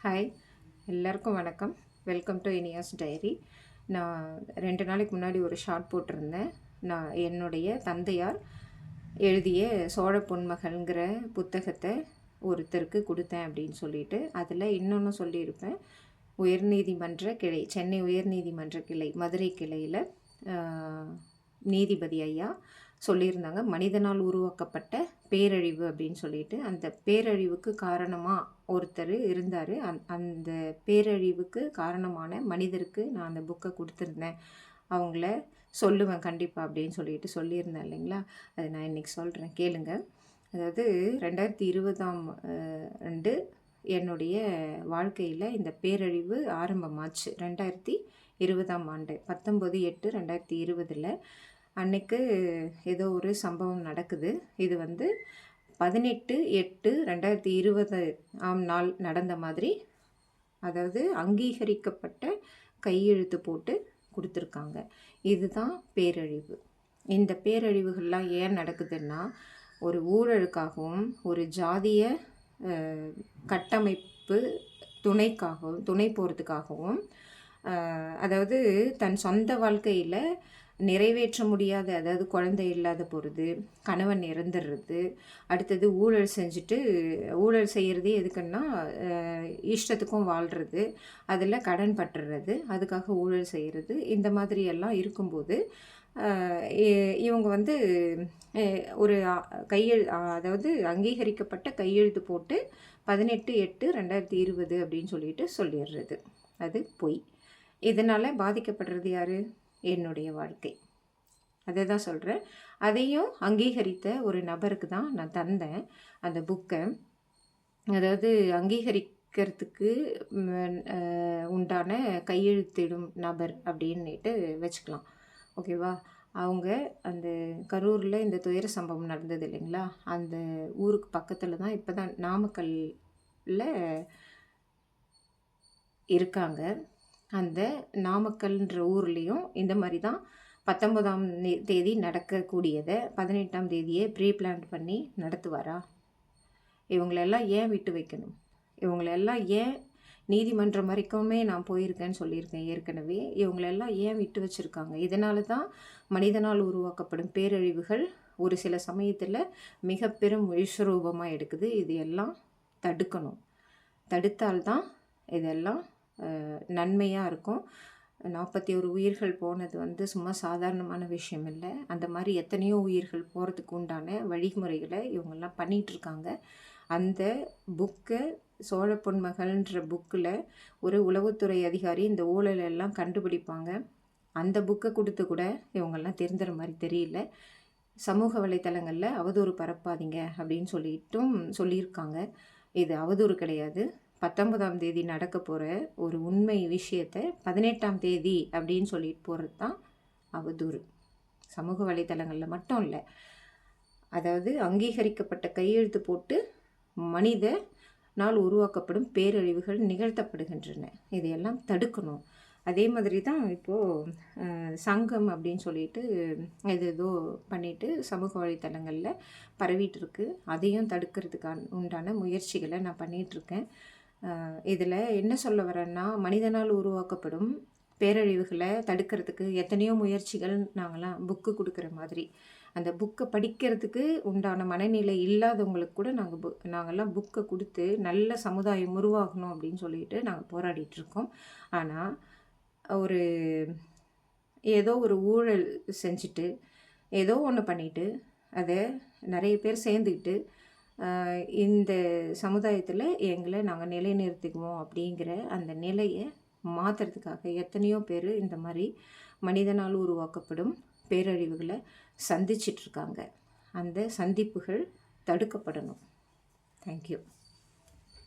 Hi, எல்லாருக்கும் வணக்கம். Welcome to Iniya's diary. நான் 2 நாளைக்கு முன்னாடி ஒரு ஷார்ட் போட்டிருந்தேன். நான் என்னுடைய தந்தையார் எழுதிய சோழ பொன்மகள்ங்கிற புத்தகத்தை ஒருத்தருக்கு கொடுத்தேன் அப்படின்னு சொல்லிட்டு, அதில் இன்னொன்று சொல்லியிருப்பேன். உயர்நீதிமன்ற கிளை, சென்னை உயர்நீதிமன்ற கிளை, மதுரை கிளையில் நீதிபதி ஐயா சொல்லியிருந்தாங்க, மனிதனால் உருவாக்கப்பட்ட பேரழிவு அப்படின்னு சொல்லிட்டு. அந்த பேரழிவுக்கு காரணமாக ஒருத்தர் இருந்தார். அந்த பேரழிவுக்கு காரணமான மனிதருக்கு நான் அந்த புக்கை கொடுத்துருந்தேன், அவங்கள சொல்லுவேன் கண்டிப்பாக அப்படின்னு சொல்லிட்டு சொல்லியிருந்தேன் இல்லைங்களா. அதை நான் இன்றைக்கி சொல்கிறேன், கேளுங்க. அதாவது 2020ஆம் ஆண்டு என்னுடைய வாழ்க்கையில் இந்த பேரழிவு ஆரம்பமாச்சு. 2020ஆம் ஆண்டு 19/8/2020 அன்னைக்கு ஏதோ ஒரு சம்பவம் நடக்குது. இது 18/8/2020ஆம் நாள் நடந்த மாதிரி, அதாவது அங்கீகரிக்கப்பட்ட கையெழுத்து போட்டு கொடுத்துருக்காங்க. இதுதான் பேரழிவு. இந்த பேரழிவுகள்லாம் ஏன் நடக்குதுன்னா, ஒரு ஊழலுக்காகவும் ஒரு ஜாதிய கட்டமைப்பு துணை போகிறதுக்காகவும், அதாவது தன் சொந்த வாழ்க்கையில் நிறைவேற்ற முடியாத, அதாவது குழந்தை இல்லாத போகிறது, கணவன் இறந்துடுறது, அடுத்தது ஊழல் செய்கிறதே எதுக்குன்னா இஷ்டத்துக்கும் வாழ்கிறது, அதில் கடன் பட்டுறது, அதுக்காக ஊழல் செய்கிறது, இந்த மாதிரியெல்லாம் இருக்கும்போது இவங்க ஒரு அதாவது அங்கீகரிக்கப்பட்ட கையெழுத்து போட்டு 18/8/2020 அப்படின்னு சொல்லிட்டு சொல்லிடுறது. அது பொய். இதனால் பாதிக்கப்படுறது யார்? என்னுடைய வாழ்க்கை. அதை தான் சொல்கிறேன். அதையும் அங்கீகரித்த ஒரு நபருக்கு தான் நான் தந்தேன் அந்த புக்கை. அதாவது அங்கீகரிக்கிறதுக்கு உண்டான கையெழுத்திடும் நபர் அப்படின்னுட்டு வச்சுக்கலாம், ஓகேவா. அவங்க அந்த கரூரில் இந்த துயர சம்பவம் நடந்தது இல்லைங்களா, அந்த ஊருக்கு பக்கத்தில் தான் இப்போ தான் நாமக்கல்ல இருக்காங்க. அந்த நாமக்கல்ன்ற ஊர்லேயும் இந்த மாதிரி தான் 19ஆம் தேதி நடக்கக்கூடியதை 18ஆம் தேதியே ப்ரீ பிளான் பண்ணி நடத்துவாரா? இவங்களெல்லாம் ஏன் விட்டு வைக்கணும்? இவங்களெல்லாம் ஏன் நீதிமன்றம் வரைக்குமே நான் போயிருக்கேன்னு சொல்லியிருக்கேன் ஏற்கனவே. இவங்களெல்லாம் ஏன் விட்டு வச்சுருக்காங்க? இதனால தான் மனிதனால் உருவாக்கப்படும் பேரழிவுகள் ஒரு சில சமயத்தில் மிக பெரும் விஸ்வரூபமாக எடுக்குது. இது எல்லாம் தடுக்கணும். தடுத்தால்தான் இதெல்லாம் நன்மையாக இருக்கும். 41 உயிர்கள் போனது சும்மா சாதாரணமான விஷயம் இல்லை. அந்த மாதிரி எத்தனையோ உயிர்கள் போகிறதுக்கு உண்டான வழிமுறைகளை இவங்கெல்லாம் பண்ணிகிட்ருக்காங்க. அந்த புக்கை, சோழ பொன்மகள்ன்ற புக்கில் ஒரு உளவுத்துறை அதிகாரி இந்த ஊழலெல்லாம் கண்டுபிடிப்பாங்க. அந்த புக்கை கொடுத்து கூட இவங்கெல்லாம் தெரிந்துற மாதிரி தெரியல. சமூக வலைத்தளங்களில் அவதூறு பரப்பாதீங்க அப்படின்னு சொல்லியிருக்காங்க. இது அவதூறு கிடையாது. 19ஆம் தேதி நடக்க போகிற ஒரு உண்மை விஷயத்தை 18ஆம் தேதி அப்படின்னு சொல்லிட்டு போகிறது தான் அவதூறு. சமூக வலைத்தளங்களில் மட்டும் இல்லை, அதாவது அங்கீகரிக்கப்பட்ட கையெழுத்து போட்டு மனிதனால் உருவாக்கப்படும் பேரழிவுகள் நிகழ்த்தப்படுகின்றன. இதையெல்லாம் தடுக்கணும். அதே மாதிரி தான் இப்போது சங்கம் அப்படின்னு சொல்லிட்டு ஏதோ பண்ணிவிட்டு சமூக வலைத்தளங்களில் பரவிட்டுருக்கு. அதையும் தடுக்கிறதுக்கான உண்டான முயற்சிகளை நான் பண்ணிகிட்ருக்கேன். இதில் என்ன சொல்ல வரேன்னா, மனிதனால் உருவாக்கப்படும் பேரழிவுகளை தடுக்கிறதுக்கு எத்தனையோ முயற்சிகள் நாங்கள்லாம் புக்கு கொடுக்குற மாதிரி, அந்த புக்கை படிக்கிறதுக்கு உண்டான மனநிலை இல்லாதவங்களுக்கு கூட நாங்கள்லாம் புக்கை கொடுத்து நல்ல சமுதாயம் உருவாகணும் அப்படின்னு சொல்லிட்டு நாங்கள் போராடிட்டுருக்கோம். ஆனால் ஏதோ ஒரு ஊழல் செஞ்சுட்டு ஏதோ ஒன்று பண்ணிவிட்டு அதை நிறைய பேர் சேர்ந்துக்கிட்டு இந்த சமுதாயத்தில் எங்களை நாங்கள் நிலைநிறுத்திக்குவோம் அப்படிங்கிற அந்த நிலையை மாற்றுறதுக்காக எத்தனையோ பேர் இந்த மாதிரி மனிதனால் உருவாக்கப்படும் பேரழிவுகளை சந்திச்சிட்ருக்காங்க. அந்த சந்திப்புகள் தடுக்கப்படணும். தேங்க்யூ.